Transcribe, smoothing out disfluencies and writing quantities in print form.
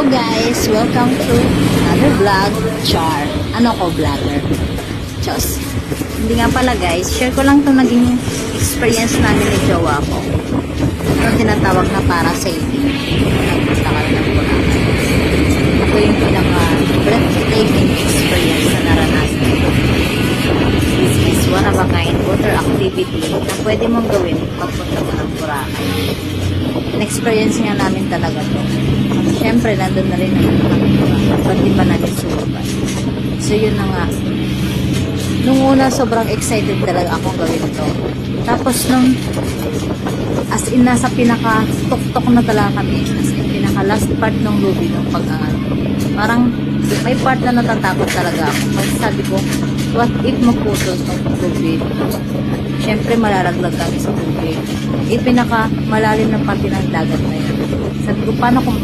guys! Welcome to another vlog. Char. Ano ko, vlogger? Diyos. Hindi nga pala guys. Share ko lang itong naging experience namin ni jowa ko. Ito tinatawag na para sailing. Nagpunta kami ng Boracay. Ito yung pinaka-breathtaking experience na naranasan ko. This is one of a kind water activity na pwede mong gawin pagpunta mo ng Boracay. Na-experience nga namin talaga to. Siyempre, nandun na rin naman kami ba't di pa namin subukan. So, yun na nga. Nung una, sobrang excited talaga akong gawin to. Tapos, nung as in, nasa pinaka-tok-tok na talaga kami. As in, pinaka-last part ng lobby ng pag-angat. Parang, may part na natatakot talaga ako. Kasi sabi ko, what if magputol ng tubig? Siyempre, malalaglag kami sa tubig. Pinaka-malalim na parte ng dagat na yun. Sabi ko, paano kung